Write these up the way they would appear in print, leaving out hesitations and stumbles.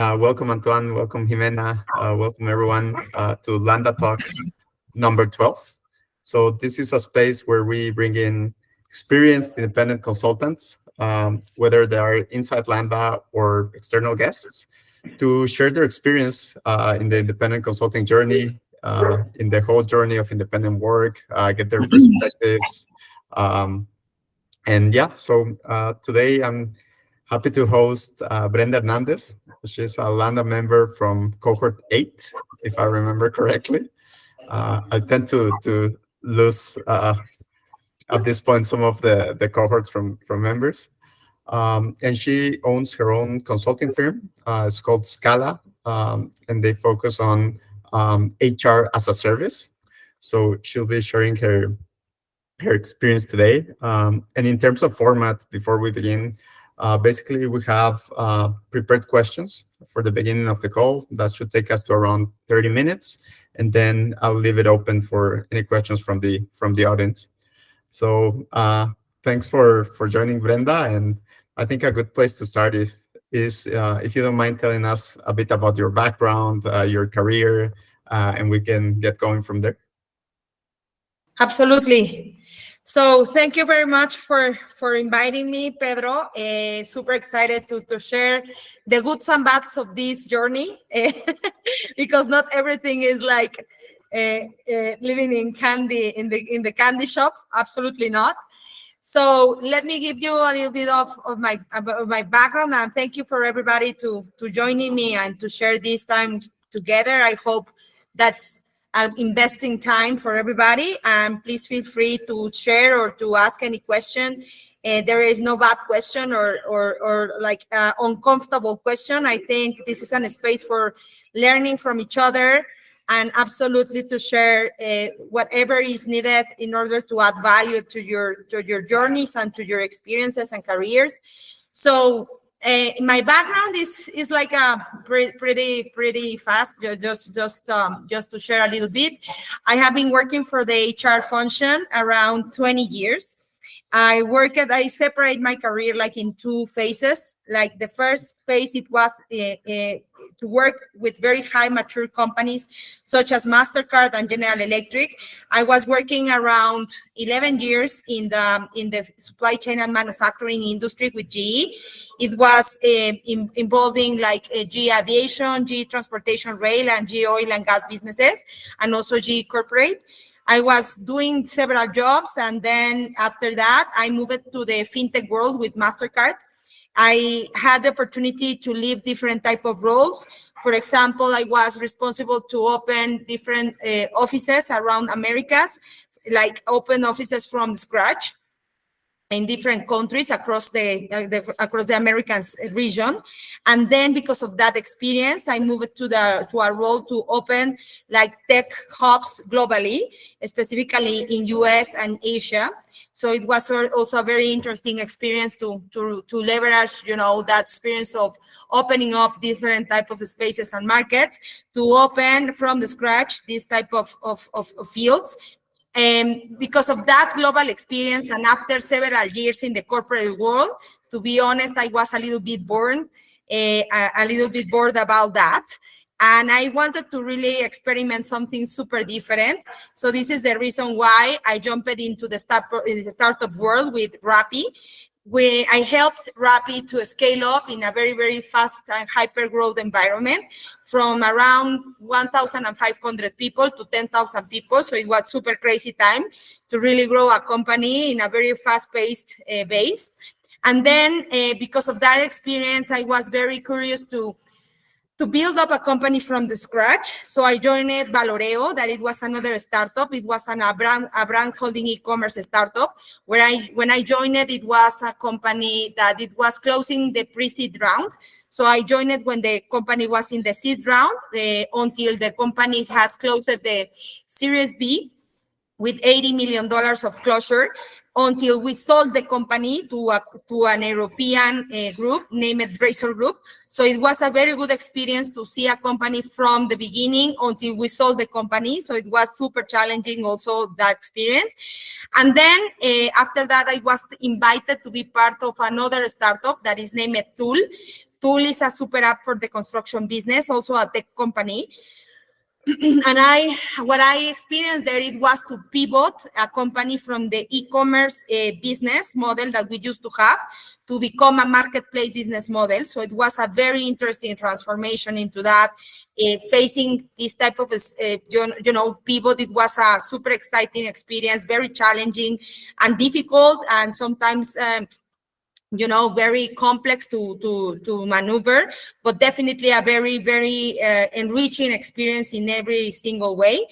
Welcome, Antoine. Welcome, Jimena. Welcome, everyone, to Landa Talks number 12. So, this is a space where we bring in experienced independent consultants, whether they are inside Landa or external guests, to share their experience in the independent consulting journey, in the whole journey of independent work, get their perspectives. Um, and yeah, so today I'm happy to host Brenda Hernandez. She's a Landa member from cohort 8, if I remember correctly. I tend to lose at this point some of the cohorts from members. And she owns her own consulting firm. It's called Scala, and they focus on HR as a service. So she'll be sharing her experience today. And in terms of format, before we begin, basically we have prepared questions for the beginning of the call. That should take us to around 30 minutes. And then I'll leave it open for any questions from the audience. So thanks for joining, Brenda. And I think a good place to start is if you don't mind telling us a bit about your background, your career, and we can get going from there. Absolutely. So thank you very much for inviting me, Pedro. Super excited to share the goods and bads of this journey because not everything is like living in candy in the candy shop. Absolutely not. So let me give you a little bit of my background, and thank you for everybody to joining me and to share this time together. I hope that's investing time for everybody, and please feel free to share or to ask any question. There is no bad question or like uncomfortable question. I think this is a space for learning from each other and absolutely to share whatever is needed in order to add value to your journeys and to your experiences and careers. So my background is like a pretty fast. Just to share a little bit, I have been working for the HR function around 20 years. I separate my career like in two phases. Like the first phase, it was to work with very high mature companies such as MasterCard and General Electric. I was working around 11 years in the supply chain and manufacturing industry with GE. It was involving like GE Aviation, GE Transportation Rail, and GE Oil and Gas businesses, and also GE Corporate. I was doing several jobs, and then after that, I moved to the fintech world with MasterCard. I had the opportunity to leave different type of roles. For example, I was responsible to open different offices around Americas, like open offices from scratch in different countries across the American region. And then because of that experience, I moved to a role to open like tech hubs globally, specifically in US and Asia. So it was also a very interesting experience to leverage, that experience of opening up different type of spaces and markets to open from the scratch this type of fields. And because of that global experience, and after several years in the corporate world, to be honest, I was a little bit bored about that. And I wanted to really experiment something super different. So this is the reason why I jumped into the startup world with Rappi, where I helped Rappi to scale up in a very, very fast and hyper-growth environment from around 1,500 people to 10,000 people. So it was super crazy time to really grow a company in a very fast-paced base. And then because of that experience, I was very curious to build up a company from the scratch. So I joined Valoreo, that it was another startup. It was a brand holding e-commerce startup, when I joined it was a company that it was closing the pre-seed round. So I joined it when the company was in the seed round until the company has closed the Series B with $80 million of closure, until we sold the company to an European group named Razor Group. So it was a very good experience to see a company from the beginning until we sold the company. So it was super challenging also, that experience. And then after that, I was invited to be part of another startup that is named Tool. Tool is a super app for the construction business, also a tech company. And what I experienced there, it was to pivot a company from the e-commerce business model that we used to have to become a marketplace business model. So it was a very interesting transformation into that. Facing this type of, pivot, it was a super exciting experience, very challenging and difficult, and sometimes very complex to maneuver, but definitely a very, very enriching experience in every single way.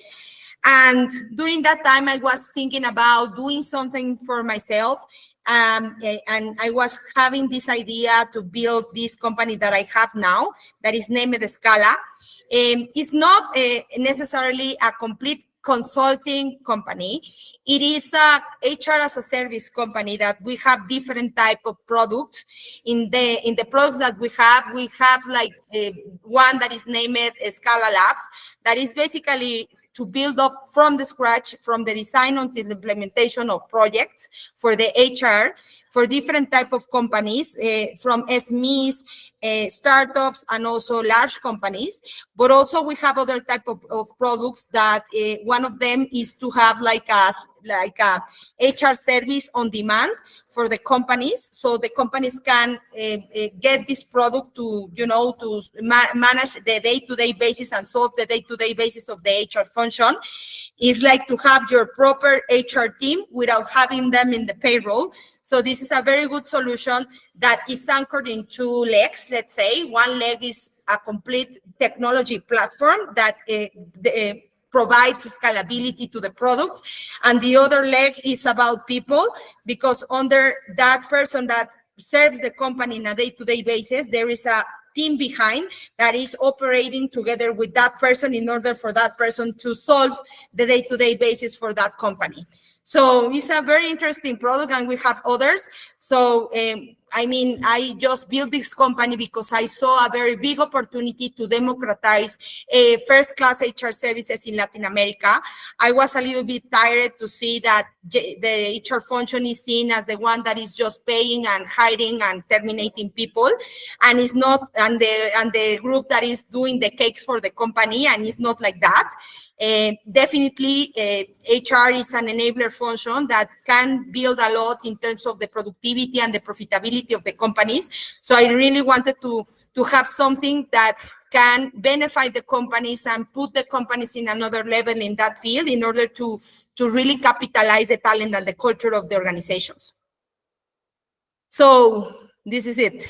And during that time, I was thinking about doing something for myself. And I was having this idea to build this company that I have now, that is named Scala. It's not necessarily a complete consulting company. It is a HR as a service company that we have different type of products. In the products that we have like one that is named Scala Labs, that is basically to build up from the scratch, from the design until the implementation of projects for the HR, for different type of companies, from SMEs, startups, and also large companies. But also we have other type of products that one of them is to have like a HR service on demand for the companies, so the companies can get this product to manage the day-to-day basis and solve the day-to-day basis of the HR function. Is like to have your proper HR team without having them in the payroll. So this is a very good solution that is anchored in two legs, let's say. One leg is a complete technology platform that provides scalability to the product. And the other leg is about people, because under that person that serves the company on a day-to-day basis, there is a team behind that is operating together with that person in order for that person to solve the day-to-day basis for that company. So it's a very interesting product, and we have others. So I just built this company because I saw a very big opportunity to democratize first-class HR services in Latin America. I was a little bit tired to see that the HR function is seen as the one that is just paying and hiring and terminating people, and it's not, and the group that is doing the cakes for the company, and it's not like that. Definitely, HR is an enabler function that can build a lot in terms of the productivity and the profitability of the companies. So I really wanted to have something that can benefit the companies and put the companies in another level in that field in order to really capitalize the talent and the culture of the organizations. So this is it.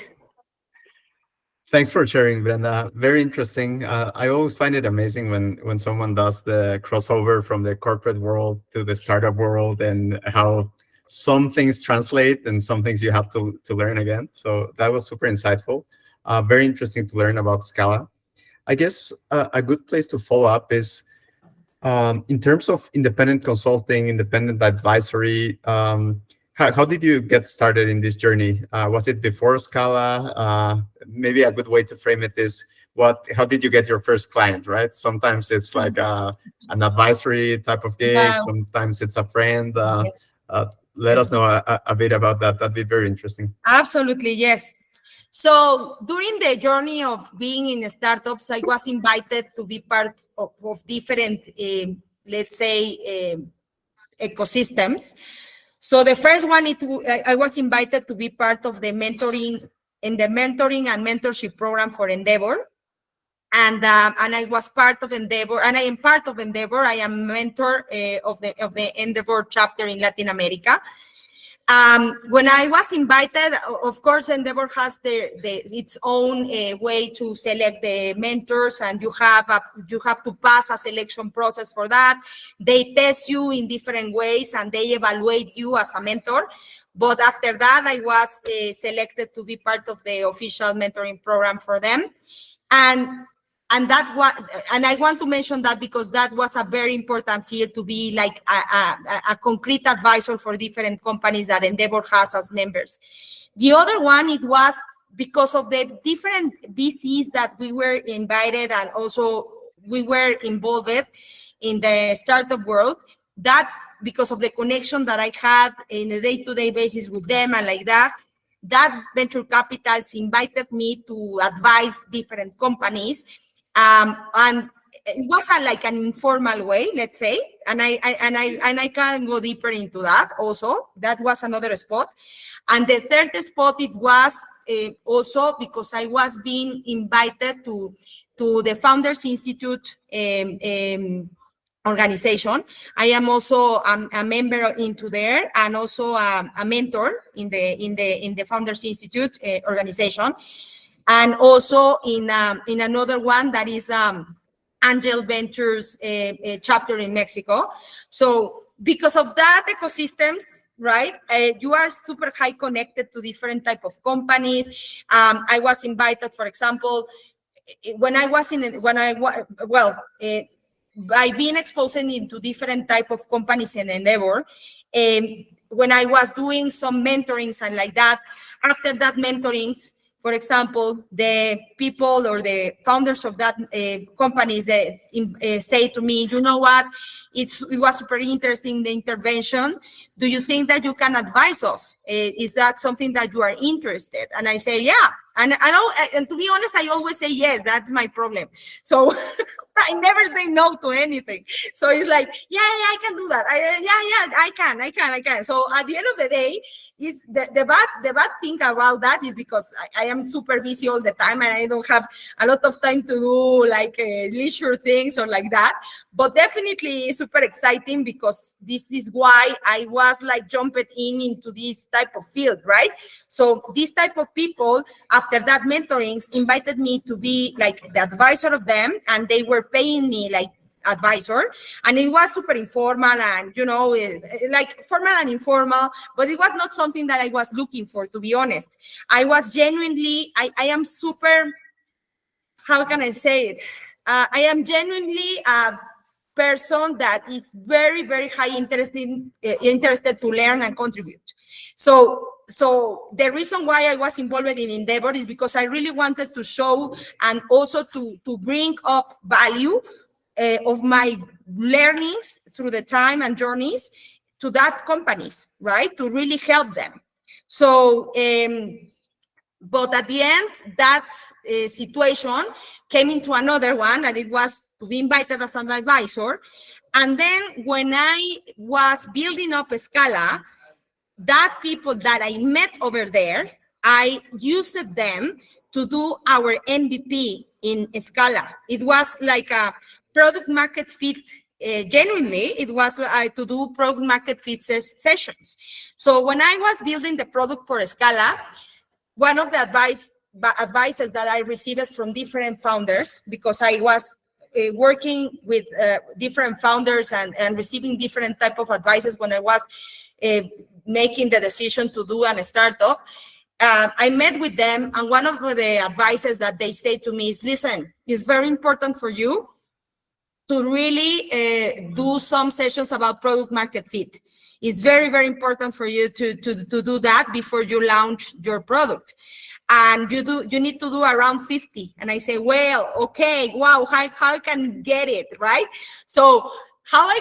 Thanks for sharing, Brenda. Very interesting. I always find it amazing when someone does the crossover from the corporate world to the startup world, and how some things translate and some things you have to learn again. So that was super insightful. Very interesting to learn about Scala. I guess a good place to follow up is in terms of independent consulting, independent advisory. How did you get started in this journey? Was it before Scala? Maybe a good way to frame it is, how did you get your first client, right? Sometimes it's like an advisory type of gig. Wow. Sometimes it's a friend. Yes. Let us know a bit about that. That'd be very interesting. Absolutely, yes. So during the journey of being in startups, I was invited to be part of different, let's say, ecosystems. So the first one, I was invited to be part of the mentoring and mentorship program for Endeavor. And I was part of Endeavor, and I am part of Endeavor. I am mentor of the Endeavor chapter in Latin America. When I was invited, of course, Endeavor has its own way to select the mentors, and you have to pass a selection process for that. They test you in different ways, and they evaluate you as a mentor. But after that, I was selected to be part of the official mentoring program for them, and I want to mention that because that was a very important field, to be like a concrete advisor for different companies that Endeavor has as members. The other one, it was because of the different VCs that we were invited, and also we were involved in the startup world, that because of the connection that I had in a day-to-day basis with them and like that, that venture capitals invited me to advise different companies, and it was like an informal way, let's say, and I can go deeper into that also. That was another spot. And the third spot, it was also because I was being invited to the Founders Institute organization. I am also a member into there, and also a mentor in the Founders Institute organization, and also in another one that is Angel Ventures chapter in Mexico. So because of that ecosystems, right, you are super high connected to different type of companies. I was invited, for example, when I was by being exposed into different type of companies in Endeavor, when I was doing some mentorings and like that, after that mentorings, for example, the people or the founders of that companies that say to me, you know what, it was super interesting, the intervention. Do you think that you can advise us? Is that something that you are interested? And I say, yeah. And I know, and to be honest, I always say yes. That's my problem. So I never say no to anything. So it's like, yeah, I can do that. I can. So at the end of the day, is the bad thing about that is because I am super busy all the time, and I don't have a lot of time to do like leisure things or like that. But definitely it's super exciting, because this is why I was like jumping into this type of field, right? So this type of people, after that mentorings, invited me to be like the advisor of them, and they were paying me like advisor, and it was super informal, and like formal and informal, but it was not something that I was looking for, to be honest. I was genuinely, I am super, how can I say it? I am genuinely a person that is very, very high interested to learn and contribute. So the reason why I was involved in Endeavor is because I really wanted to show, and also to bring up value of my learnings through the time and journeys to that companies, right? To really help them. So, but at the end, that situation came into another one, and it was to be invited as an advisor. And then when I was building up Scala, that people that I met over there, I used them to do our MVP in Scala. It was like a product market fit. Genuinely, it was to do product market fit sessions. So when I was building the product for Scala, one of the advices that I received from different founders, because I was working with different founders and receiving different type of advices when I was making the decision to do a startup. I met with them, and one of the advices that they say to me is, listen, it's very important for you to really do some sessions about product market fit. It's very, very important for you to do that before you launch your product. And you need to do around 50. And I say, well, okay, wow, how I can get it, right? So how I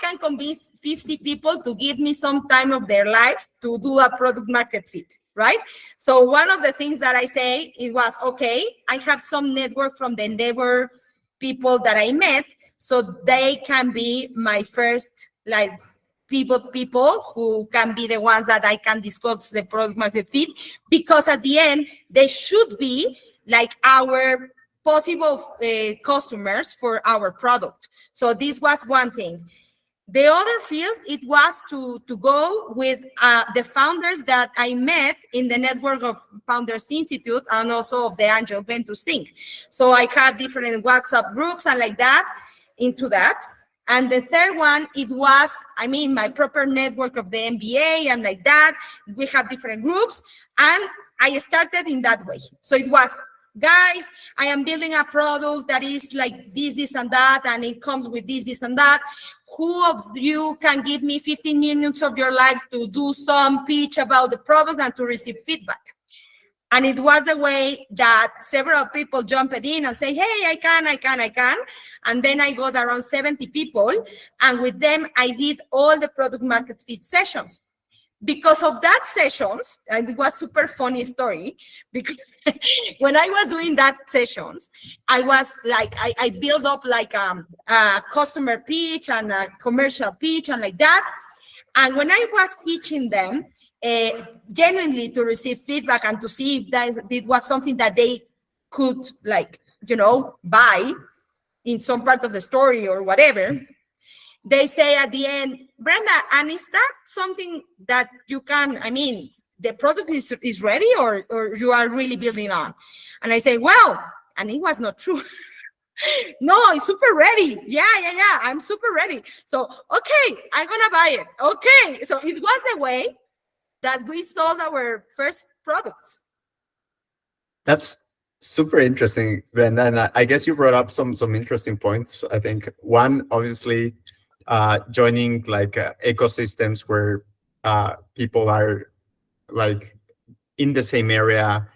can convince 50 people to give me some time of their lives to do a product market fit, right? So one of the things that I say, it was, okay, I have some network from the Endeavor people that I met, so they can be my first like people who can be the ones that I can discuss the product market fit, because at the end they should be like our possible customers for our product. So this was one thing. The other field, it was to go with the founders that I met in the network of Founders Institute, and also of the Angel Ventures thing. So I have different WhatsApp groups and like that into that. And the third one, it was, my proper network of the MBA and like that. We have different groups, and I started in that way. So it was, guys, I am building a product that is like this, and that, and it comes with this, and that. Who of you can give me 15 minutes of your lives to do some pitch about the product and to receive feedback? And it was the way that several people jumped in and say, hey, I can. And then I got around 70 people. And with them, I did all the product market fit sessions. because of that sessions, and it was super funny story, because when I was doing that sessions, I was like, I built up like a customer pitch and a commercial pitch and like that. And when I was pitching them, genuinely to receive feedback and to see if that it was something that they could, like, buy in some part of the story or whatever, they say at the end, Brenda, and is that something that you can, the product is ready, or you are really building on? And I say, well, and it was not true. No, it's super ready. Yeah. I'm super ready. So, okay, I'm going to buy it. Okay. So it was the way that we sold our first products. That's super interesting, Brenda. And I guess you brought up some interesting points. I think one, obviously, joining like ecosystems where people are like in the same area,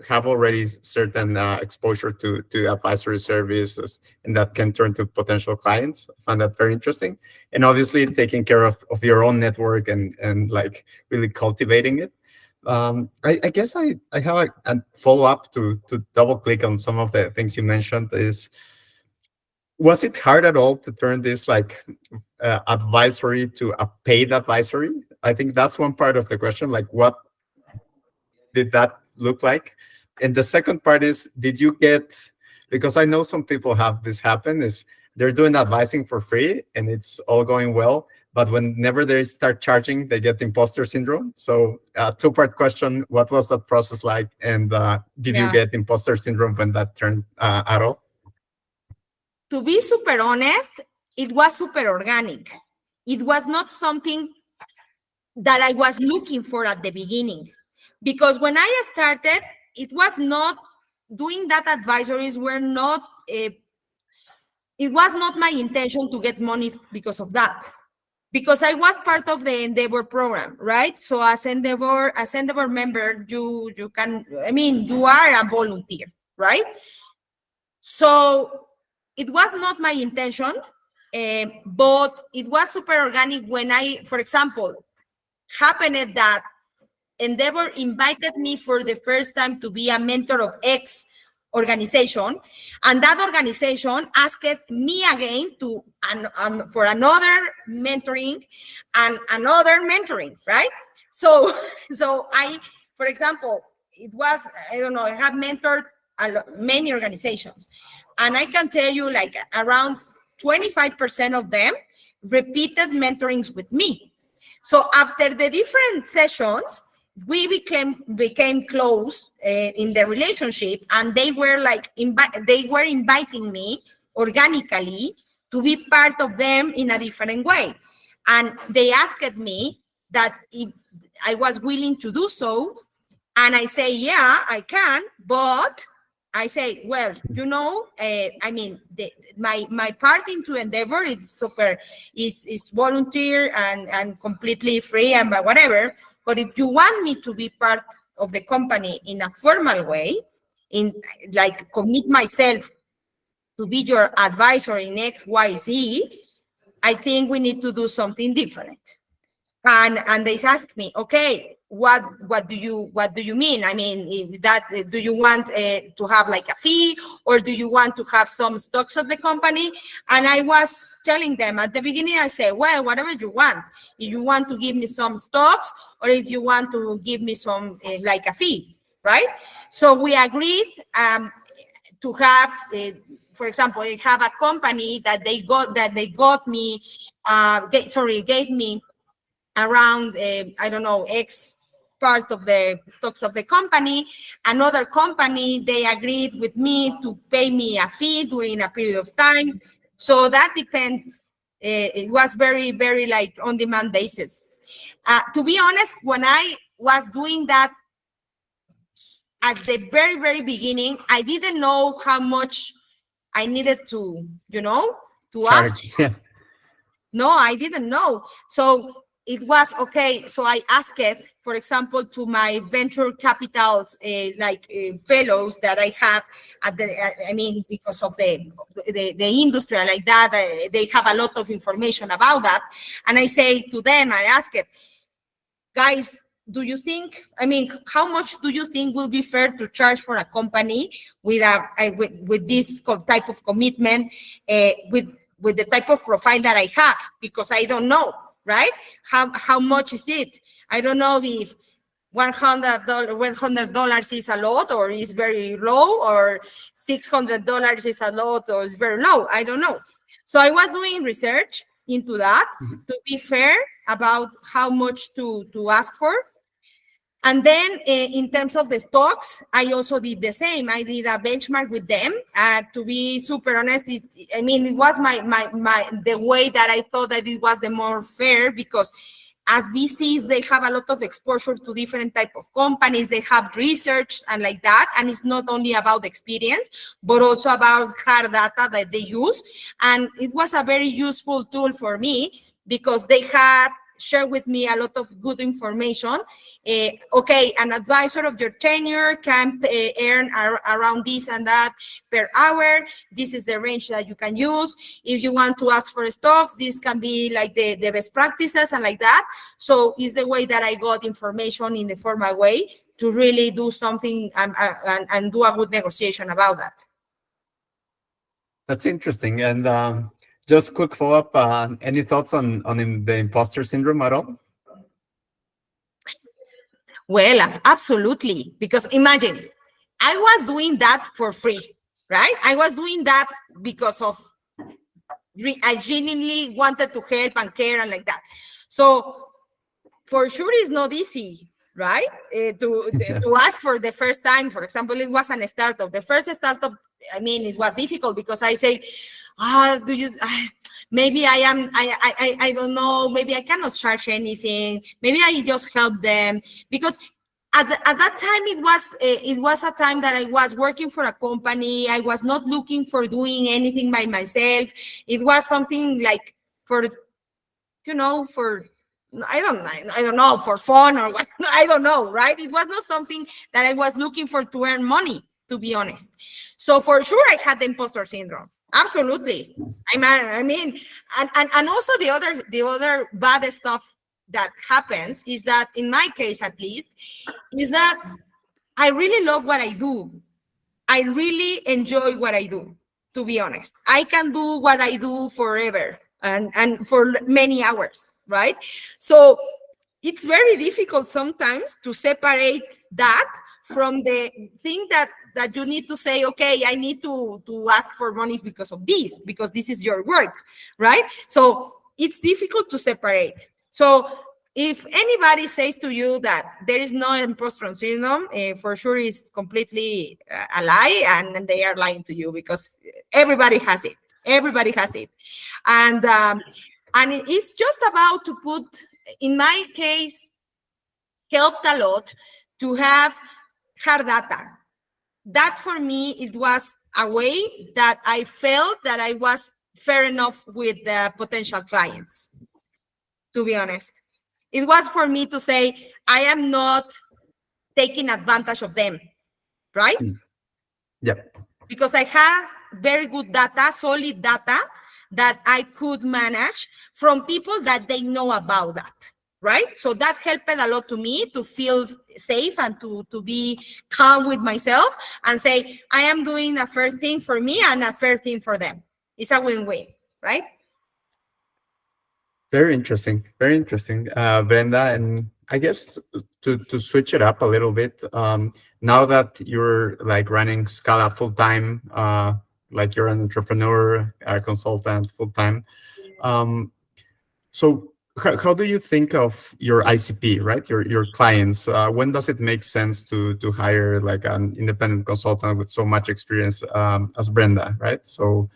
have already certain exposure to advisory services, and that can turn to potential clients. I find that very interesting. And obviously taking care of your own network and like really cultivating it. I guess I have a follow-up to double click on some of the things you mentioned. Was it hard at all to turn this like advisory to a paid advisory? I think that's one part of the question. Like, what did that look like? And the second part is, did you get, because I know some people have this happen, is they're doing advising for free and it's all going well, but whenever they start charging, they get imposter syndrome. So two-part question, what was that process like? And did you get imposter syndrome when that turned at all? To be super honest, it was super organic. It was not something that I was looking for at the beginning. Because when I started, it was not doing that advisories were not, it was not my intention to get money because of that. Because I was part of the Endeavor program, right? So as Endeavor member, you can, you are a volunteer, right? So it was not my intention, but it was super organic when for example, happened that Endeavor invited me for the first time to be a mentor of X organization, and that organization asked me again to for another mentoring and another mentoring, right? So I, for example, it was, I don't know, I have mentored many organizations, and I can tell you like around 25% of them repeated mentorings with me. So after the different sessions, we became close in the relationship, and they were like inviting me organically to be part of them in a different way. And they asked me that if I was willing to do so, and I say, yeah, I can, but I say, well, my part into Endeavor is volunteer and completely free and whatever. But if you want me to be part of the company in a formal way, in like commit myself to be your advisor in X, Y, Z, I think we need to do something different. And they ask me, okay, what do you mean? Do you want to have like a fee, or do you want to have some stocks of the company? And I was telling them at the beginning, I say, well, whatever you want. If you want to give me some stocks, or if you want to give me some like a fee, right? So we agreed to have, for example, I have a company that they gave me around, I don't know, X part of the stocks of the company. Another company, they agreed with me to pay me a fee during a period of time. So that depends. It was very, very like on-demand basis. To be honest, when I was doing that at the very, very beginning, I didn't know how much I needed to, to ask. Yeah. No, I didn't know. So it was okay. So I asked, for example, to my venture capital fellows that I have at because of the industry like that, they have a lot of information about that. And I say to them, I ask it, guys, do you think, I mean, how much do you think will be fair to charge for a company with with this type of commitment, with the type of profile that I have? Because I don't know, right? How much is it? I don't know if $100 is a lot or is very low, or $600 is a lot or is very low. I don't know. So I was doing research into that to be fair about how much to ask for. And then in terms of the stocks, I also did the same. I did a benchmark with them. To be super honest, I mean, it was the way that I thought that it was the more fair, because as VCs, they have a lot of exposure to different type of companies. They have research and like that. And it's not only about experience, but also about hard data that they use. And it was a very useful tool for me, because they have shared with me a lot of good information. Okay, an advisor of your tenure can earn around this and that per hour. This is the range that you can use. If you want to ask for stocks, this can be like the best practices and like that. So it's the way that I got information in the formal way to really do something and do a good negotiation about that. That's interesting. And just quick follow-up, any thoughts on the imposter syndrome at all? Well, absolutely. Because imagine, I was doing that for free, right? I was doing that because of, I genuinely wanted to help and care and like that. So for sure, it's not easy, right? To ask for the first time. For example, it was a startup. The first startup, I mean, it was difficult because I say, maybe I don't know, maybe I cannot charge anything. Maybe I just help them, because at that time it was a time that I was working for a company. I was not looking for doing anything by myself. It was something like for I don't know, for fun or what, I don't know, right? It was not something that I was looking for to earn money, to be honest. So for sure, I had the imposter syndrome. Absolutely. I mean, and also the other bad stuff that happens is that, in my case at least, is that I really love what I do. I really enjoy what I do, to be honest. I can do what I do forever and for many hours, right? So it's very difficult sometimes to separate that from the thing that you need to say, okay, I need to ask for money because this is your work, right? So it's difficult to separate. So if anybody says to you that there is no imposter syndrome, for sure is completely a lie, and they are lying to you, because everybody has it. Everybody has it. And it's just about to put, in my case, helped a lot to have hard data. That for me, it was a way that I felt that I was fair enough with the potential clients, to be honest. It was for me to say, I am not taking advantage of them, right? Yep. Because I have very good data, solid data that I could manage from people that they know about that, right? So that helped a lot to me to feel safe and to be calm with myself and say, I am doing a fair thing for me and a fair thing for them. It's a win-win, right? Very interesting, Brenda. And I guess to switch it up a little bit, now that you're like running Scala full time, like you're an entrepreneur, consultant full time. So how do you think of your ICP, right? Your clients. When does it make sense to hire like an independent consultant with so much experience as Brenda, right? So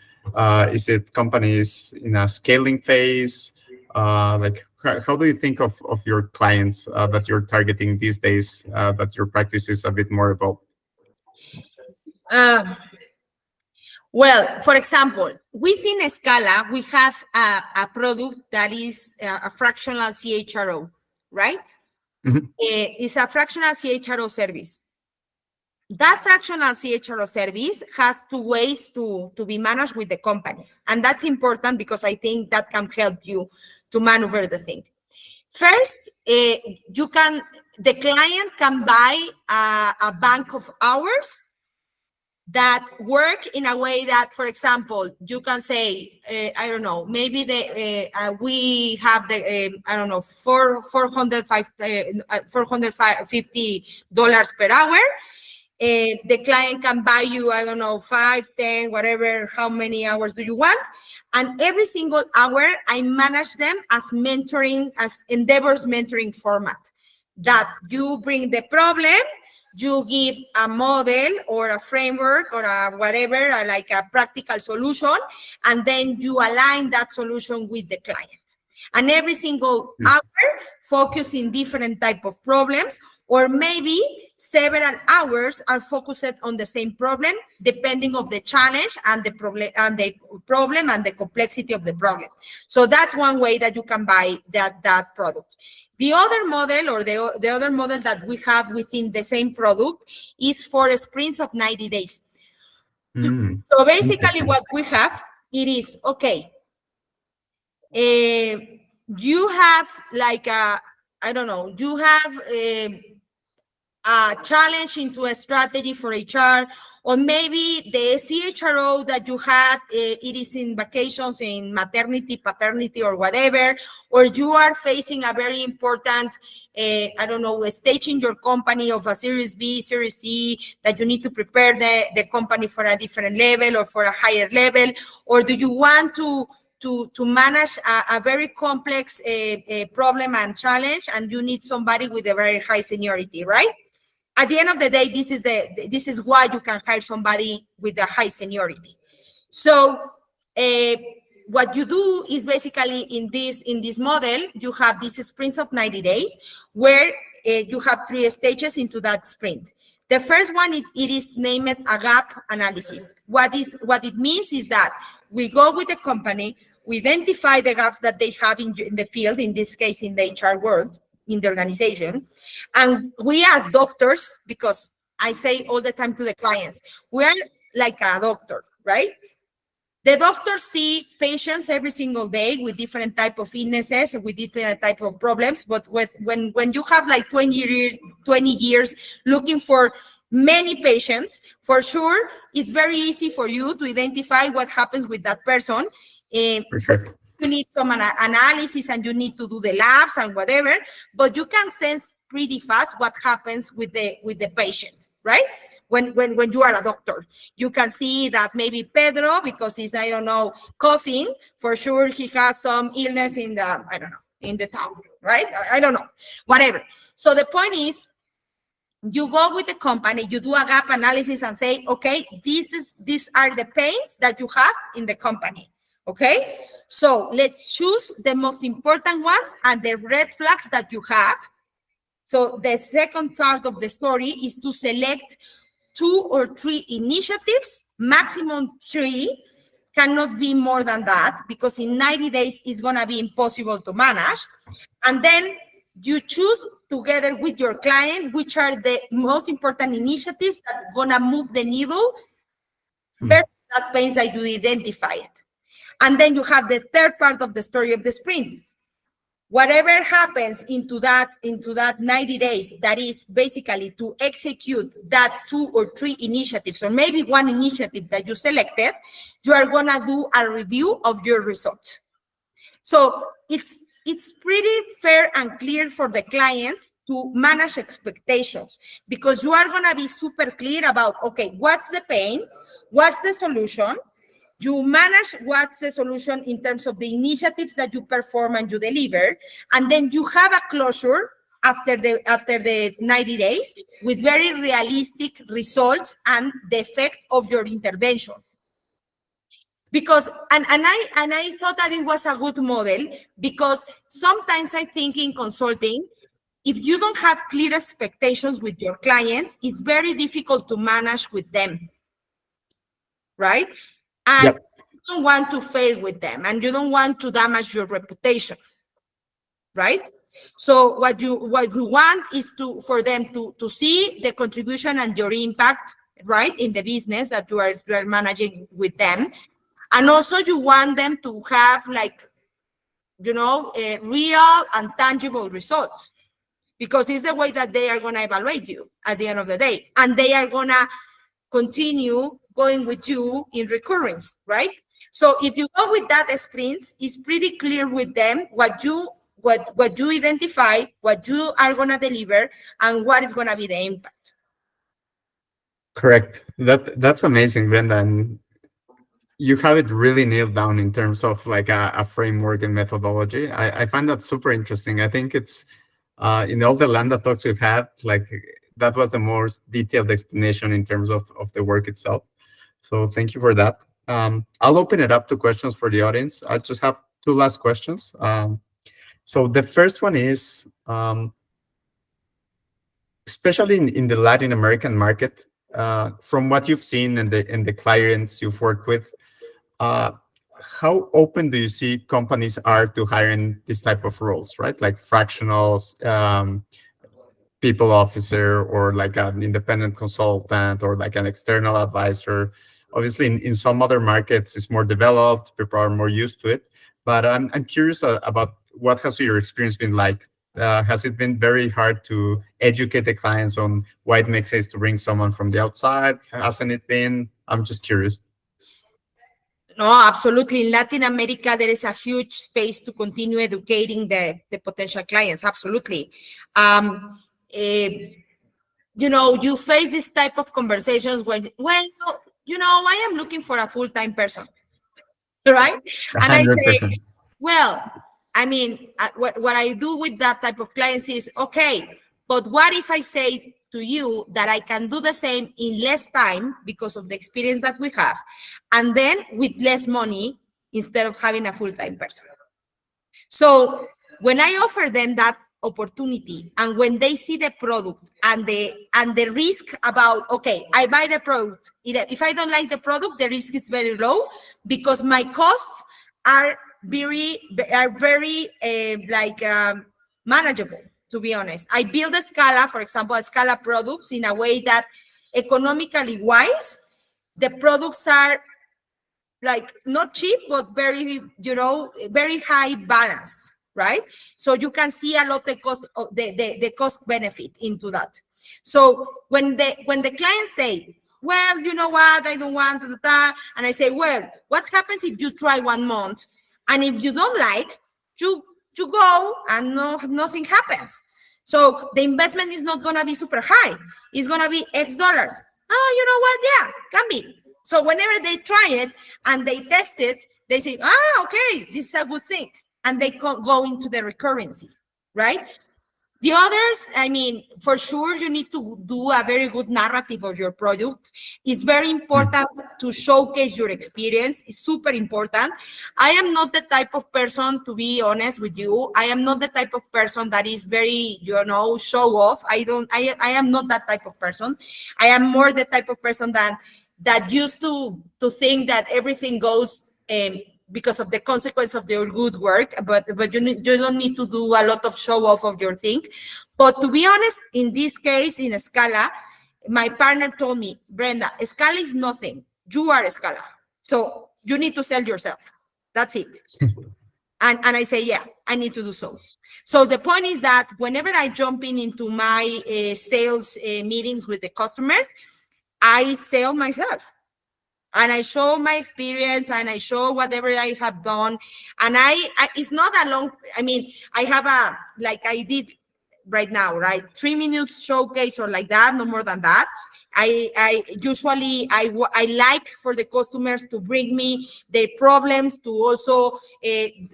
is it companies in a scaling phase? Like how do you think of your clients that you're targeting these days, that your practice is a bit more evolved? Well, for example, within Scala, we have a product that is a fractional CHRO, right? Mm-hmm. It's a fractional CHRO service. That fractional CHRO service has two ways to be managed with the companies. And that's important because I think that can help you to maneuver the thing. First, the client can buy a bank of hours that work in a way that, for example, you can say, I don't know, maybe we have I don't know, $450 per hour. The client can buy you, I don't know, 5, 10, whatever, how many hours do you want? And every single hour, I manage them as mentoring, as Endeavor's mentoring format, that you bring the problem, you give a model or a framework or a whatever, like a practical solution, and then you align that solution with the client. And every single hour, focus in different type of problems, or maybe several hours are focused on the same problem, depending of the challenge and the problem and the complexity of the problem. So that's one way that you can buy that product. The other model, or the other model that we have within the same product, is for sprints of 90 days. So basically what we have, it is, okay, you have like I don't know, you have a challenge into a strategy for HR, or maybe the CHRO that you had, it is in vacations, in maternity, paternity, or whatever, or you are facing a very important, I don't know, a stage in your company of a Series B, Series C, that you need to prepare the company for a different level or for a higher level, or do you want to manage a very complex problem and challenge, and you need somebody with a very high seniority, right? At the end of the day, this is why you can hire somebody with a high seniority. So what you do is basically in this model, you have these sprints of 90 days where you have 3 stages into that sprint. The first one, it is named a gap analysis. What it means is that we go with the company, we identify the gaps that they have in the field, in this case, in the HR world, in the organization. And we as doctors, because I say all the time to the clients, we are like a doctor, right? The doctors see patients every single day with different type of illnesses, with different type of problems. But when you have like 20 years looking for many patients, for sure, it's very easy for you to identify what happens with that person. You need some analysis and you need to do the labs and whatever, but you can sense pretty fast what happens with the patient, right? When you are a doctor, you can see that maybe Pedro, because he's, I don't know, coughing, for sure he has some illness in the, I don't know, in the town, right? I don't know, whatever. So the point is, you go with the company, you do a gap analysis and say, okay, these are the pains that you have in the company, okay? So let's choose the most important ones and the red flags that you have. So the second part of the story is to select 2 or 3 initiatives, maximum 3, cannot be more than that, because in 90 days it's gonna be impossible to manage. And then you choose together with your client which are the most important initiatives that are gonna move the needle versus that pains that you identified. And then you have the third part of the story of the sprint. Whatever happens into that 90 days, that is basically to execute that 2 or 3 initiatives, or maybe 1 initiative that you selected, you are gonna do a review of your results. So it's pretty fair and clear for the clients to manage expectations, because you are gonna be super clear about, okay, what's the pain, what's the solution. You manage what's the solution in terms of the initiatives that you perform and you deliver, and then you have a closure after the 90 days with very realistic results and the effect of your intervention. Because and I thought that it was a good model, because sometimes I think in consulting, if you don't have clear expectations with your clients, it's very difficult to manage with them, right? And you don't want to fail with them, and you don't want to damage your reputation, right? So what you want is for them to see the contribution and your impact, right, in the business that you are managing with them. And also you want them to have like real and tangible results, because it's the way that they are going to evaluate you at the end of the day, and they are going to continue going with you in recurrence, right? So if you go with that sprints, it's pretty clear with them what you identify, what you are going to deliver, and what is going to be the impact. Correct. That's amazing, Brenda. And you have it really nailed down in terms of like a framework and methodology. I find that super interesting. I think it's in all the Landa talks we've had, like that was the most detailed explanation in terms of the work itself. So thank you for that. I'll open it up to questions for the audience. I just have two last questions. So the first one is, especially in the Latin American market, from what you've seen and the clients you've worked with, how open do you see companies are to hiring this type of roles, right? Like fractionals, people officer, or like an independent consultant, or like an external advisor. Obviously, in some other markets, it's more developed. People are more used to it. But I'm curious about what has your experience been like? Has it been very hard to educate the clients on why it makes sense to bring someone from the outside? Hasn't it been? I'm just curious. No, absolutely. In Latin America, there is a huge space to continue educating the potential clients. Absolutely. You face this type of conversations when, well, I am looking for a full-time person, right? And I say, 100%. well, I mean, what I do with that type of clients is, okay, but what if I say to you that I can do the same in less time because of the experience that we have, and then with less money instead of having a full-time person? So when I offer them that opportunity, and when they see the product and the risk about, okay, I buy the product, if I don't like the product, the risk is very low because my costs are very manageable, to be honest. I build a Scala, for example, a Scala products in a way that economically wise, the products are like not cheap, but very, very high balanced, right? So you can see a lot of cost of the cost benefit into that. So when the clients say, well, you know what, I don't want that, and I say, well, what happens if you try 1 month, and if you don't like, you go and nothing happens. So the investment is not gonna be super high. It's gonna be X dollars. Oh, you know what? Yeah, can be. So whenever they try it and they test it, they say, okay, this is a good thing. And they go into the recurrency, right? The others, I mean, for sure, you need to do a very good narrative of your product. It's very important to showcase your experience. It's super important. I am not the type of person, to be honest with you, I am not the type of person that is very, show off. I am not that type of person. I am more the type of person that used to think that everything goes because of the consequence of your good work, but you don't need to do a lot of show off of your thing. But to be honest, in this case, in Scala, my partner told me, Brenda, Scala is nothing. You are Scala. So you need to sell yourself. That's it. And I say, yeah, I need to do so. So the point is that whenever I jump into my sales meetings with the customers, I sell myself. And I show my experience and I show whatever I have done. And I it's not a long, I mean, I have like I did right now, right? 3 minutes showcase or like that, no more than that. I usually, I like for the customers to bring me their problems, to also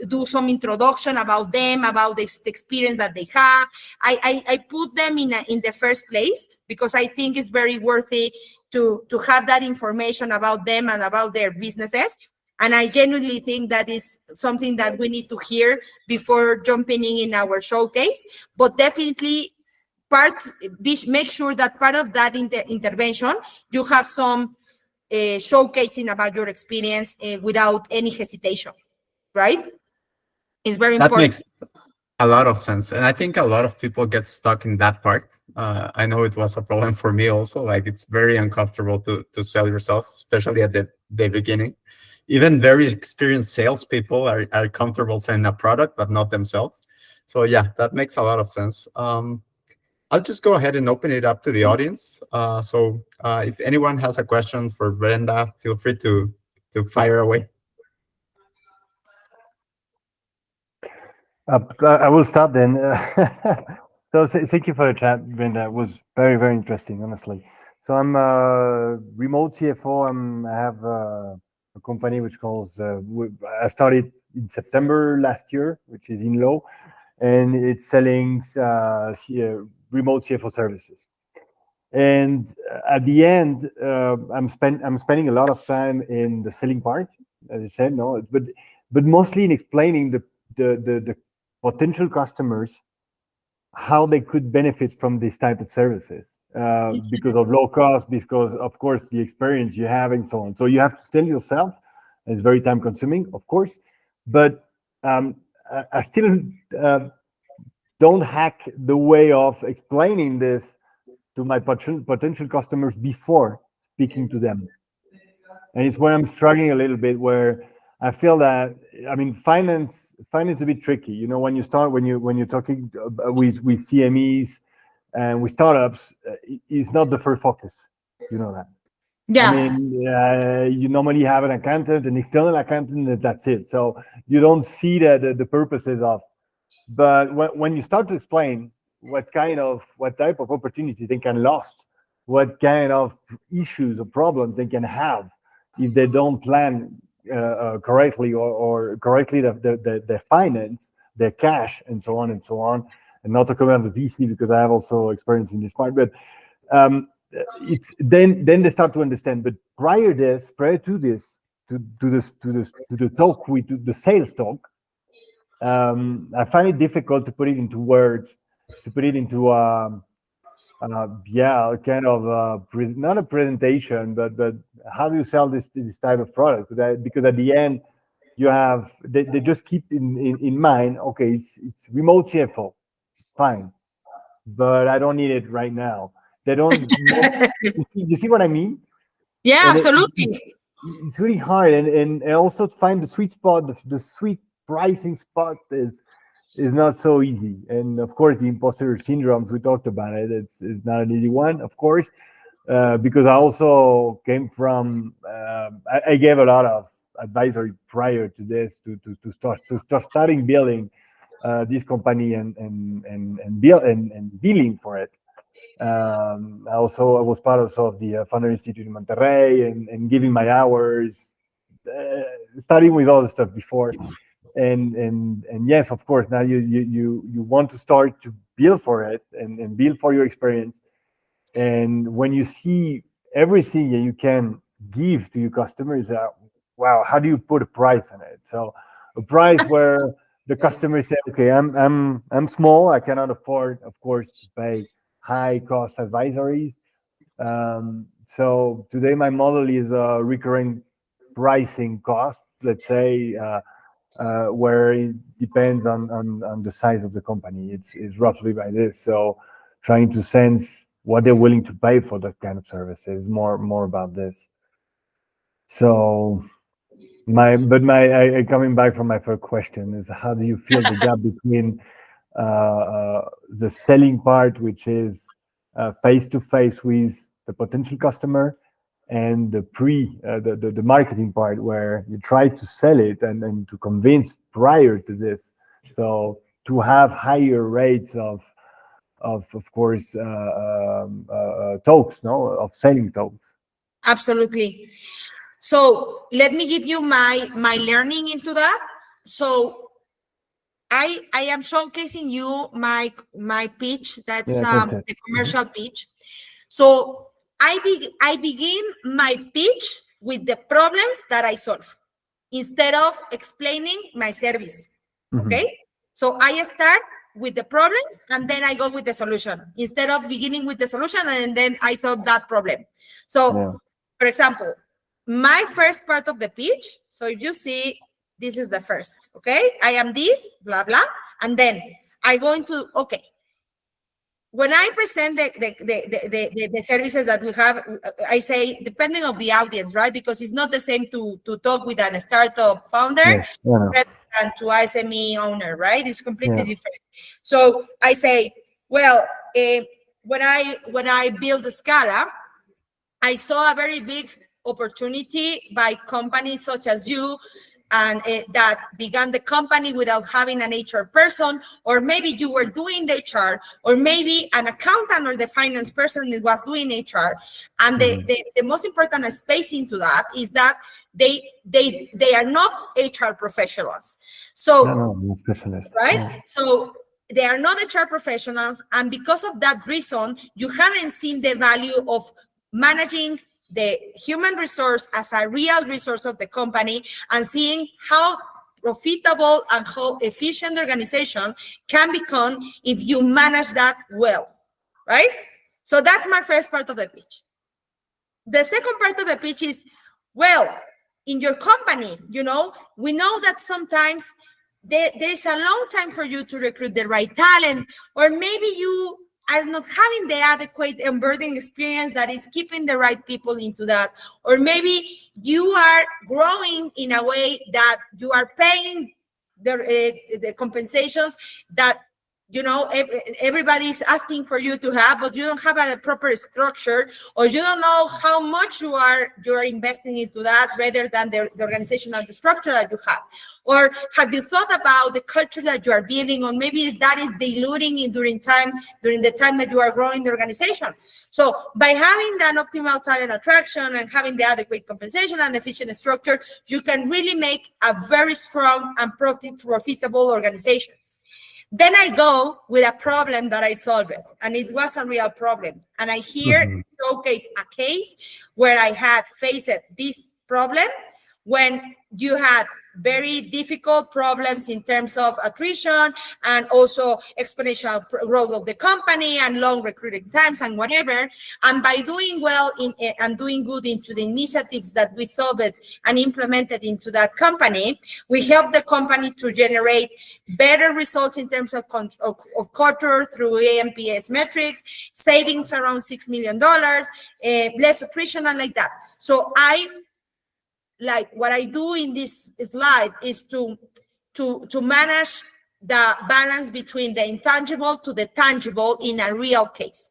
do some introduction about them, about the experience that they have. I put them in the first place because I think it's very worthy to have that information about them and about their businesses. And I genuinely think that is something that we need to hear before jumping in our showcase. But definitely make sure that part of that intervention, you have some showcasing about your experience without any hesitation, right? It's very That important. makes a lot of sense. And I think a lot of people get stuck in that part. I know it was a problem for me also. Like it's very uncomfortable to sell yourself, especially at the beginning. even very experienced salespeople are comfortable selling a product, but not themselves. So yeah, that makes a lot of sense. I'll just go ahead and open it up to the audience. If anyone has a question for Brenda, feel free to fire away. I will start then. Thank you for the chat, Brenda. It was very, very interesting, honestly. So I'm a remote CFO. I have a company which calls, I started in September last year, which is in low, and it's selling remote CFO services. And at the end, I'm spending a lot of time in the selling part, as I said, no, but mostly in explaining the potential customers how they could benefit from this type of services because of low cost, because of course the experience you have and so on. So you have to sell yourself. It's very time consuming, of course, but I still don't hack the way of explaining this to my potential customers before speaking to them. And it's where I'm struggling a little bit, where I feel that, I mean, finance is a bit tricky. You know, when you're talking with CMEs and with startups, it's not the first focus. You know that. Yeah. I mean, you normally have an accountant, an external accountant, and that's it. So you don't see the purposes of. But when you start to explain what type of opportunities they can lost, what kind of issues or problems they can have if they don't plan correctly or correctly the finance, their cash, and so on and so on. And not to come out of the VC because I have also experience in this part, but it's then they start to understand. But prior to the talk the sales talk, I find it difficult to put it into words, to put it into kind of not a presentation, but how do you sell this type of product? Because at the end, you have they just keep in mind, okay, it's remote CFO, fine, but I don't need it right now. They don't. You see what I mean? Yeah, And absolutely. it's really hard, and also to find the sweet spot, the sweet pricing spot is not so easy. And of course, the imposter syndromes, we talked about it. It's not an easy one, of course, because I also came from. I gave a lot of advisory prior to this to start starting building this company and billing for it. I was part of the Founder Institute in Monterrey and giving my hours, starting with all the stuff before. And yes, of course, now you want to start to build for it and build for your experience. And when you see everything that you can give to your customers, wow, how do you put a price on it? So a price where the customer say, okay, I'm small, I cannot afford, of course, to pay high cost advisories. So today my model is a recurring pricing cost, let's say, where it depends on the size of the company. It's roughly by this. So trying to sense what they're willing to pay for that kind of services, more about this. So coming back from my first question is, how do you feel the gap between the selling part, which is face to face with the potential customer, and the marketing part, where you try to sell it and to convince prior to this, so to have higher rates of course talks, no, of selling talks. Absolutely. So let me give you my learning into that. So I am showcasing you my pitch. That's Yeah, content. the commercial pitch. So I begin my pitch with the problems that I solve instead of explaining my service. Okay. So I start with the problems and then I go with the solution instead of beginning with the solution and then I solve that problem. So, Yeah. for example, my first part of the pitch. So if you see, this is the first, okay? I am this, blah, blah. And then I go into, okay, when I present the services that we have, I say, depending on the audience, right? Because it's not the same to talk with a startup founder Yes. Yeah. than to SME owner, right? It's completely Yeah. different. So I say, well, when I build Scala, I saw a very big opportunity by companies such as you, and that began the company without having an HR person, or maybe you were doing the HR, or maybe an accountant or the finance person was doing HR. And the most important space into that is that they are not HR professionals. So, No, specialist. right? Yeah. So they are not HR professionals, and because of that reason, you haven't seen the value of managing the human resource as a real resource of the company, and seeing how profitable and how efficient the organization can become if you manage that well, right? So that's my first part of the pitch. The second part of the pitch is, well, in your company, we know that sometimes there is a long time for you to recruit the right talent, or maybe you are not having the adequate onboarding experience that is keeping the right people into that, or maybe you are growing in a way that you are paying the compensations that everybody's asking for you to have, but you don't have a proper structure, or you don't know how much you're investing into that, rather than the organizational structure that you have. Or have you thought about the culture that you are building, or maybe that is diluting it during the time that you are growing the organization? So by having that optimal talent attraction and having the adequate compensation and efficient structure, you can really make a very strong and profitable organization. Then I go with a problem that I solved, and it was a real problem. And I here showcase a case where I had faced this problem when you had very difficult problems in terms of attrition, and also exponential growth of the company, and long recruiting times and whatever. And by doing well and doing good into the initiatives that we solved and implemented into that company, we helped the company to generate better results in terms of culture through AMPS metrics, savings around $6 million, less attrition, and like that. So what I do in this slide is to manage the balance between the intangible to the tangible in a real case.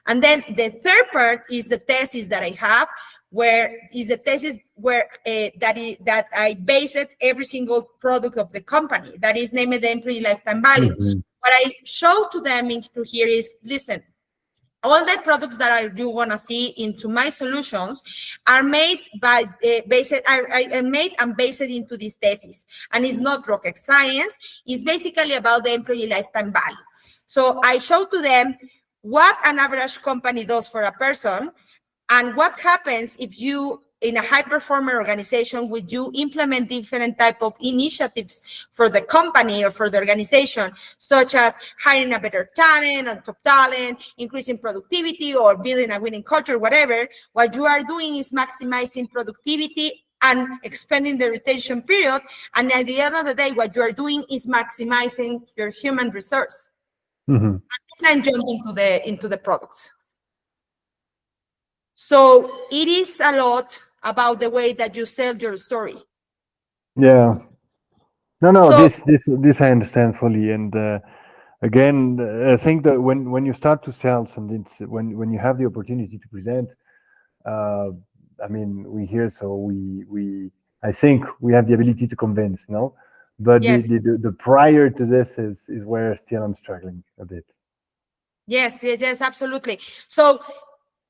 And then the third part is the thesis that I have, that I based every single product of the company, that is named the employee lifetime value. What I show to them into here is, listen, all the products that you want to see into my solutions are made based into this thesis. And it's not rocket science. It's basically about the employee lifetime value. So I show to them what an average company does for a person, and what happens if you, in a high performer organization, would you implement different type of initiatives for the company or for the organization, such as hiring a better talent and top talent, increasing productivity, or building a winning culture, whatever. What you are doing is maximizing productivity and expanding the retention period. And at the end of the day, what you are doing is maximizing your human resource. And then jump into the products. So it is a lot about the way that you sell your story. Yeah. No. So, this I understand fully. And again, I think that when you start to sell something, when you have the opportunity to present, I mean, I think we have the ability to convince, no? But yes. the prior to this is where still I'm struggling a bit. Yes, absolutely. So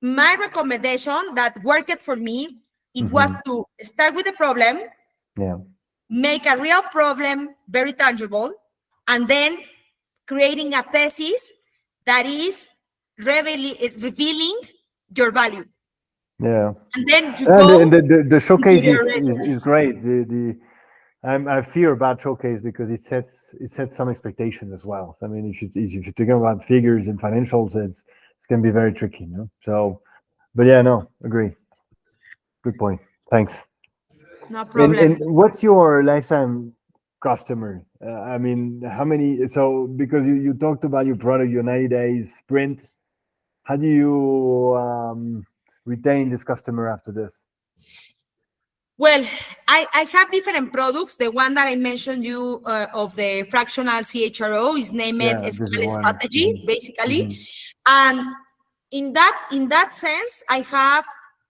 my recommendation that worked for me, it was to start with the problem, make a real problem very tangible, and then creating a thesis that is revealing your value. Yeah. And then you go and the showcase into your is great. I fear about showcase because it sets some expectation as well. So, I mean, if you're thinking about figures and financials, it's going to be very tricky, you know? So, but yeah, no, agree. Good point. Thanks. No problem. And what's your lifetime customer? I mean, how many? So because you talked about your product, your 90 days sprint. How do you retain this customer after this? Well, I have different products. The one that I mentioned you of the fractional CHRO is named Yeah, this is Scale one. Strategy, basically. Mhm. And in that sense, I have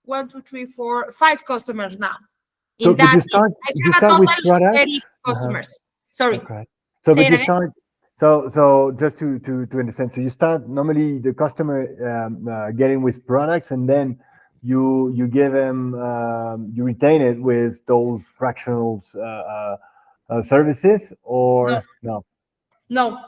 5 customers now. So, In but that, I you have a start with total of products. 30 Uh-huh. customers. Sorry, Okay. So, say but it you again. start. So just to understand. So you start normally the customer getting with products, and then you give them you retain it with those fractional services, No, or no? no.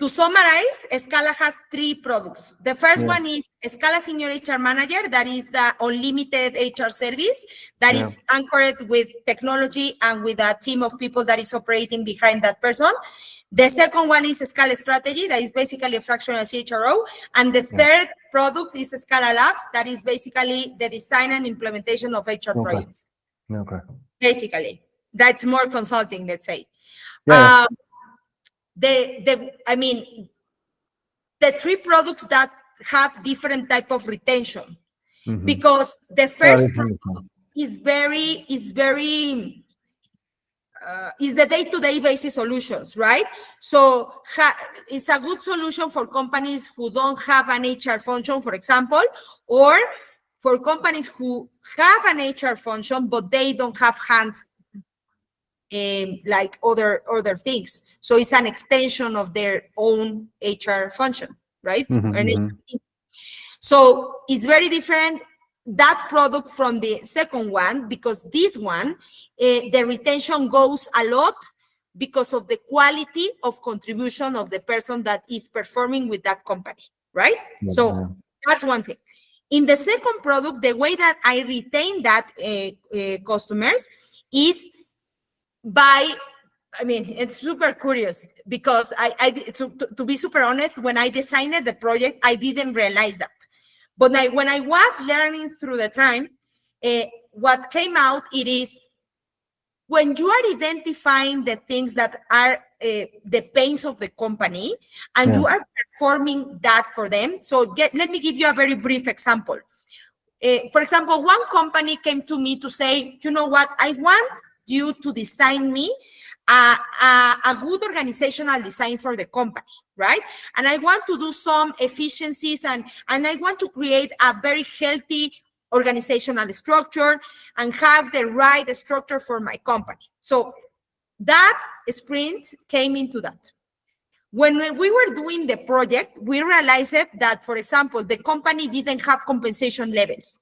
To summarize, Scala has 3 products. The first Yeah. one is Scala Senior HR Manager, that is the unlimited HR service that Yeah. is anchored with technology and with a team of people that is operating behind that person. The second one is Scala Strategy, that is basically a fractional CHRO. And the Yeah. third product is Scala Labs, that is basically the design and implementation of HR Okay. projects. Okay. Basically, that's more consulting, let's say. Yeah. Yeah. Um, I mean, the 3 products that have different type of retention, Mhm. because the Oh, first that's product interesting. is the day-to-day basis solutions, right? So it's a good solution for companies who don't have an HR function, for example, or for companies who have an HR function but they don't have hands like other things. So it's an extension of their own HR function, right? Mhm, An mhm. HR team. So it's very different, that product, from the second one, because this one, the retention goes a lot because of the quality of contribution of the person that is performing with that company, right? Yeah, So yeah. that's one thing. In the second product, the way that I retain that customers is by, I mean, it's super curious because to be super honest, when I designed the project, I didn't realize that. But when I was learning through the time, what came out, it is when you are identifying the things that are the pains of the company and Yeah. you are performing that for them. So let me give you a very brief example. For example, one company came to me to say, you know what, I want you to design me a good organizational design for the company, right? And I want to do some efficiencies and I want to create a very healthy organizational structure and have the right structure for my company. So that sprint came into that. When we were doing the project, we realized that, for example, the company didn't have compensation levels.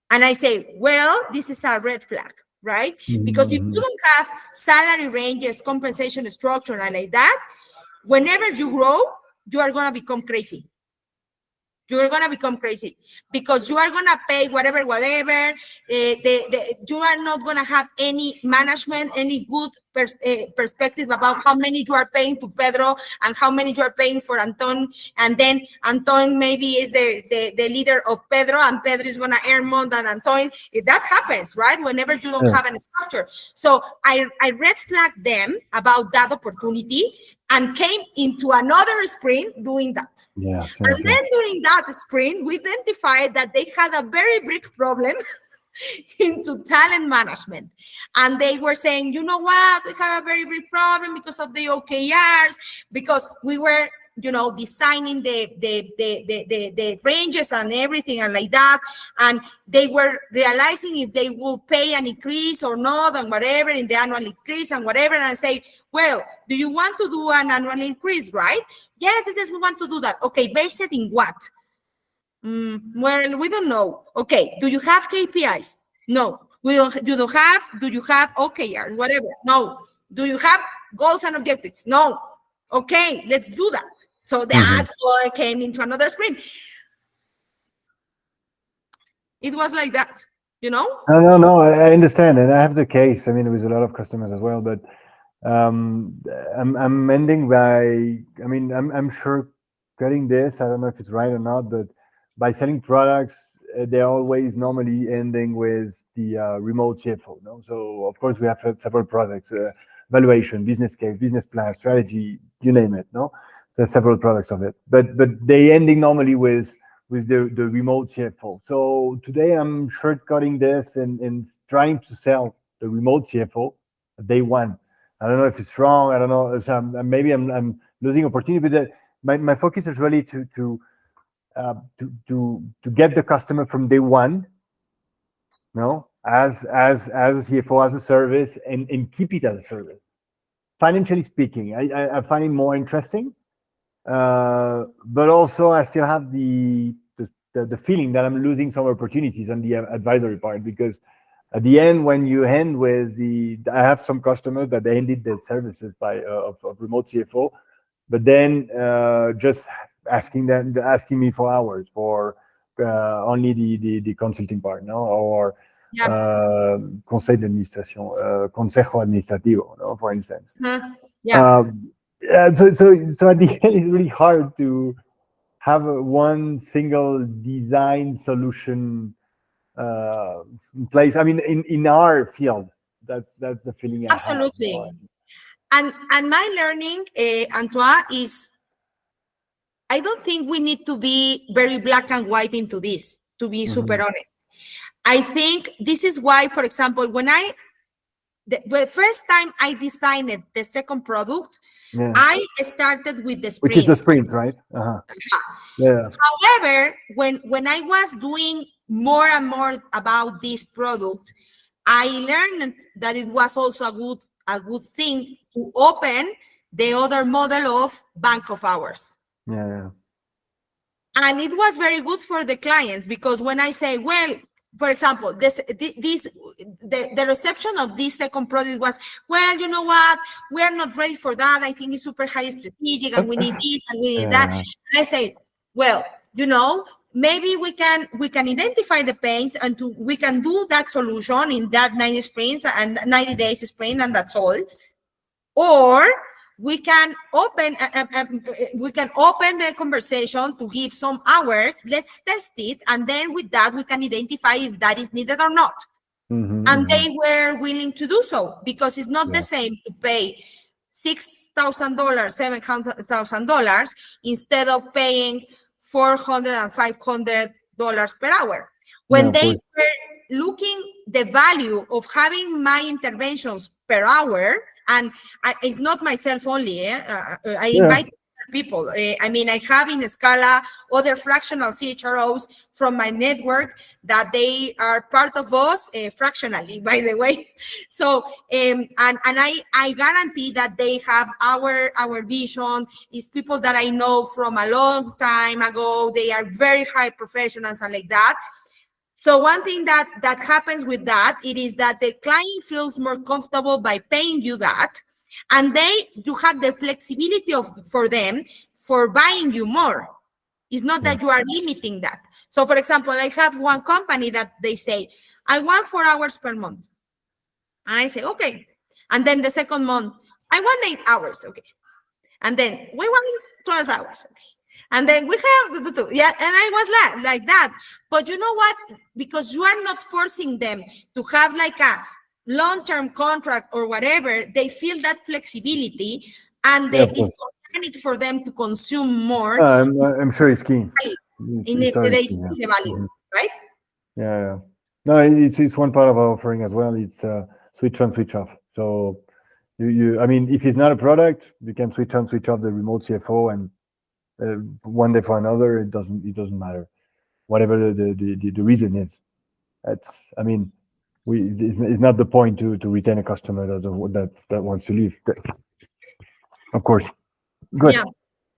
And I say, well, this is a red flag, right? Because if you Mhm. don't have salary ranges, compensation structure, and like that, whenever you grow, you are going to become crazy. You are gonna become crazy because you are gonna pay whatever. You are not gonna have any management, any good perspective about how many you are paying to Pedro and how many you are paying for Anton. And then Anton maybe is the leader of Pedro, and Pedro is gonna earn more than Anton. If that happens, right? Whenever you don't Yeah. have any structure. So I red flagged them about that opportunity and came into another sprint doing that. Yes, yes, And yes. then during that sprint, we identified that they had a very big problem into talent management. And they were saying, you know what, we have a very big problem because of the OKRs, because we were, designing the ranges and everything and like that. And they were realizing if they will pay an increase or not and whatever in the annual increase and whatever. And I say, well, do you want to do an annual increase, right? Yes, we want to do that. Okay, based it in what? Well, we don't know. Okay, do you have KPIs? No. Do you have OKR, whatever? No. Do you have goals and objectives? No. Okay, let's do that. So that all came into another sprint. It was like that, No, no, no. I understand, and I have the case. I mean, with a lot of customers as well. But um, I'm ending by. I mean, I'm sure cutting this. I don't know if it's right or not, but by selling products, they're always normally ending with the remote CFO. No? So of course we have several products, valuation, business case, business plan, strategy, you name it. No, there's several products of it, but they ending normally with the remote CFO. So today I'm shortcutting this and trying to sell the remote CFO day one. I don't know if it's wrong. I don't know. So maybe I'm losing opportunity, but my focus is really to get the customer from day one, no, as a CFO, as a service, and keep it as a service. Financially speaking, I find it more interesting, but also I still have the feeling that I'm losing some opportunities on the advisory part, because at the end, when you end with I have some customers that they ended their services by of remote CFO, but then just asking me for hours for only the consulting part, no, or conseil d'administration, consejo administrativo, no, for instance. Yeah. So at the end, it's really hard to have one single design solution in place. I mean, in our field, that's the feeling I have. Absolutely. And my learning, Antoine, is I don't think we need to be very black and white into this, to be super honest. I think this is why, for example, when the first time I designed the second product, I started with the sprints. Which is the sprints, right? Yeah. However, when I was doing more and more about this product, I learned that it was also a good thing to open the other model of bank of hours. Yeah. And it was very good for the clients, because when I say, well, for example, the reception of this second product was, well, you know what, we are not ready for that. I think it's super high strategic, and we need this and we need that. And I say, well, maybe we can identify the pains, and we can do that solution in that 90 sprints and 90 days sprint, and that's all. Or we can open the conversation to give some hours. Let's test it, and then with that we can identify if that is needed or not. And they were willing to do so, because it's not the same to pay $6,000, $700,000 instead of paying $400 and $500 per hour. When they were looking the value of having my interventions per hour, and it's not myself only. I invite people. I mean, I have in Scala other fractional CHROs from my network that they are part of us fractionally, by the way. So, and I guarantee that they have our vision. Is people that I know from a long time ago. They are very high professionals and like that. So one thing that happens with that, it is that the client feels more comfortable by paying you that, and you have the flexibility for them for buying you more. It's not that you are limiting that. So for example, I have one company that they say, I want 4 hours per month. And I say, okay. And then the second month, I want 8 hours. Okay. And then we want 12 hours. Okay. And then we have and I was like that. But you know what? Because you are not forcing them to have like a long-term contract or whatever, they feel that flexibility, and it's organic for them to consume more. I'm sure it's key. They see the value, right? Yeah. No, it's one part of our offering as well. It's switch on, switch off. So I mean, if it's not a product, you can switch on, switch off the remote CFO, and one day for another, it doesn't matter, whatever the reason is. I mean, it's not the point to retain a customer that wants to leave. Of course. Good. Yeah.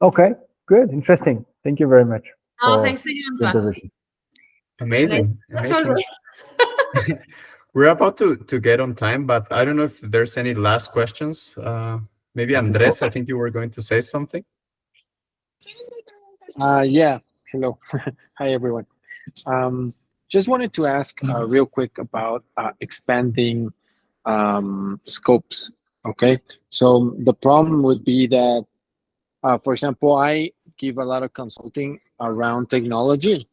Okay. Good. Interesting. Thank you very much. Oh, thanks to you, Antoine. Amazing. That's all right. We're about to get on time, but I don't know if there's any last questions. Maybe Andres, I think you were going to say something. Yeah. Hello. Hi, everyone. Just wanted to ask real quick about expanding scopes. Okay. So the problem would be that, for example, I give a lot of consulting around technology,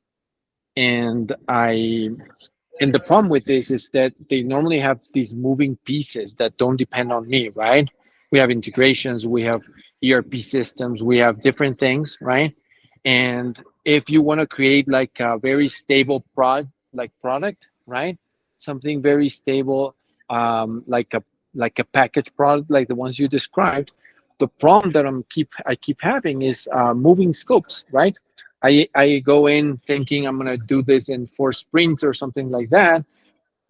and the problem with this is that they normally have these moving pieces that don't depend on me, right? We have integrations, we have ERP systems, we have different things, right? And if you want to create like a very stable product, right? Something very stable, like a packaged product, like the ones you described. The problem that I keep having is moving scopes, right? I go in thinking I'm gonna do this in 4 sprints or something like that,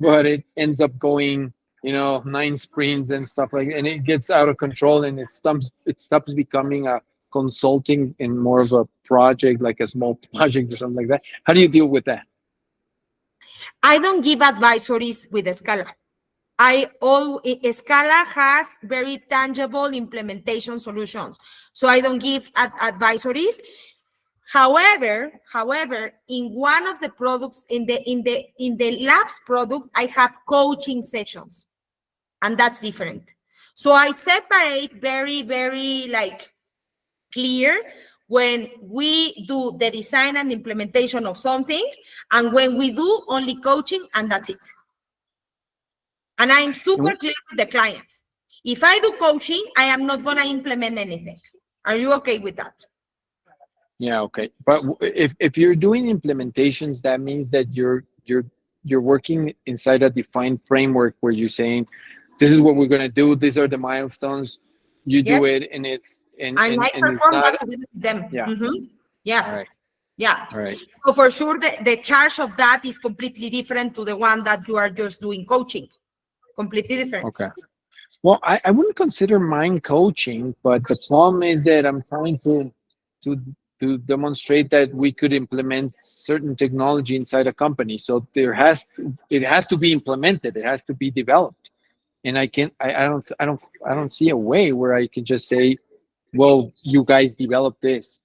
but it ends up going, 9 sprints and stuff like that, and it gets out of control, and it stops becoming a consulting and more of a project, like a small project or something like that. How do you deal with that? I don't give advisories with Scala. Scala has very tangible implementation solutions, so I don't give advisories. However, in one of the products, in the labs product, I have coaching sessions, and that's different. So I separate very, very like clear when we do the design and implementation of something, and when we do only coaching, and that's it. And I'm super clear with the clients. If I do coaching, I am not going to implement anything. Are you okay with that? Yeah, okay. But if you're doing implementations, that means that you're working inside a defined framework where you're saying, this is what we're going to do. These are the milestones. You do it, and it's and I it's perform not. that with them. Yeah. Yeah. All right. Yeah. All right. So for sure, the charge of that is completely different to the one that you are just doing coaching. Completely different. Okay. Well, I wouldn't consider mine coaching, but the problem is that I'm trying to to demonstrate that we could implement certain technology inside a company. So it has to be implemented. It has to be developed. And I don't see a way where I can just say, well, you guys develop this.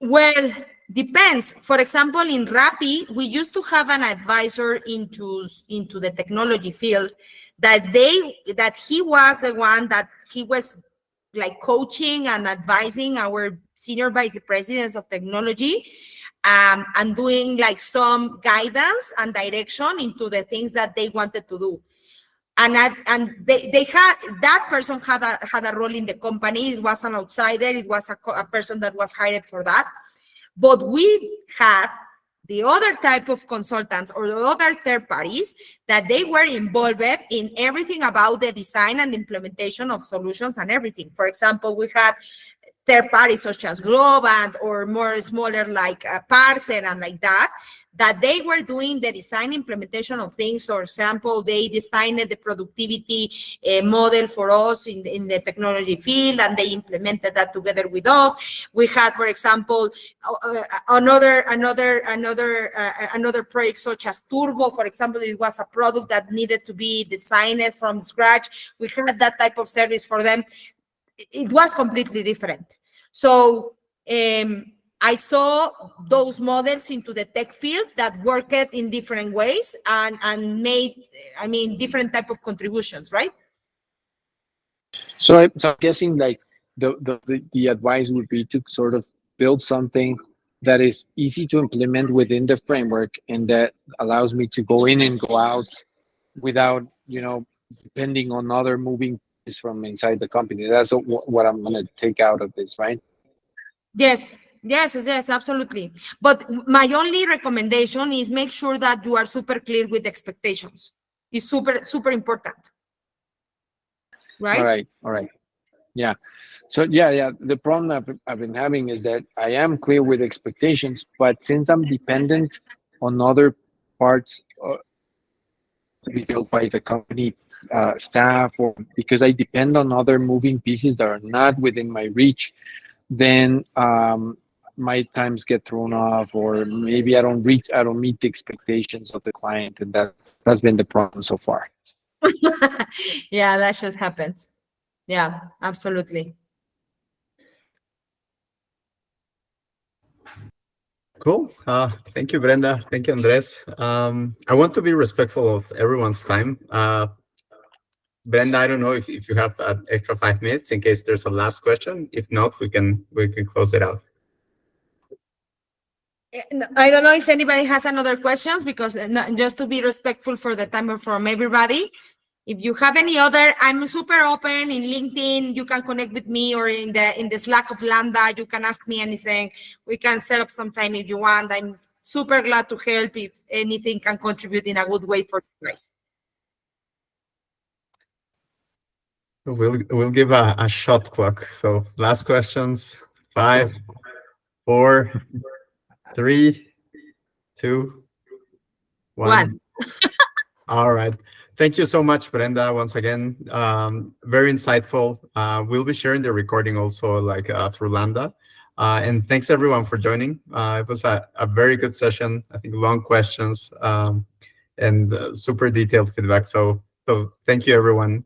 Well, depends. For example, in Rappi, we used to have an advisor into the technology field that he was the one that he was like coaching and advising our senior vice presidents of technology, and doing like some guidance and direction into the things that they wanted to do. And they had, that person had a role in the company. It was an outsider. It was a person that was hired for that. But we had the other type of consultants or the other third parties that they were involved in everything about the design and implementation of solutions and everything. For example, we had third parties such as Globant or more smaller like Parser and like that they were doing the design implementation of things. For example, they designed the productivity model for us in the technology field, and they implemented that together with us. We had, for example, another project such as Turbo. For example, it was a product that needed to be designed from scratch. We had that type of service for them. It was completely different. So I saw those models into the tech field that worked in different ways and made, different type of contributions, right? So I'm guessing like the advice would be to sort of build something that is easy to implement within the framework and that allows me to go in and go out without, depending on other moving pieces from inside the company. That's what I'm going to take out of this, right? Yes, absolutely. But my only recommendation is make sure that you are super clear with expectations. It's super, super important. Right? All right. Yeah. So yeah. The problem I've been having is that I am clear with expectations, but since I'm dependent on other parts to be built by the company staff, or because I depend on other moving pieces that are not within my reach, then my times get thrown off, or maybe I don't meet the expectations of the client, and that's been the problem so far. Yeah, that should happen. Yeah, absolutely. Cool. Thank you, Brenda. Thank you, Andres. I want to be respectful of everyone's time. Brenda, I don't know if you have an extra 5 minutes in case there's a last question. If not, we can close it out. I don't know if anybody has another questions, because just to be respectful for the time from everybody. If you have any other, I'm super open in LinkedIn. You can connect with me, or in the Slack of Landa. You can ask me anything. We can set up some time if you want. I'm super glad to help if anything can contribute in a good way for you guys. We'll give a shot clock. So last questions. 5, 4, 3, 2, 1. All right. Thank you so much, Brenda, once again. Very insightful. We'll be sharing the recording also through Landa. And thanks everyone for joining. It was a very good session. I think long questions and super detailed feedback. So thank you everyone.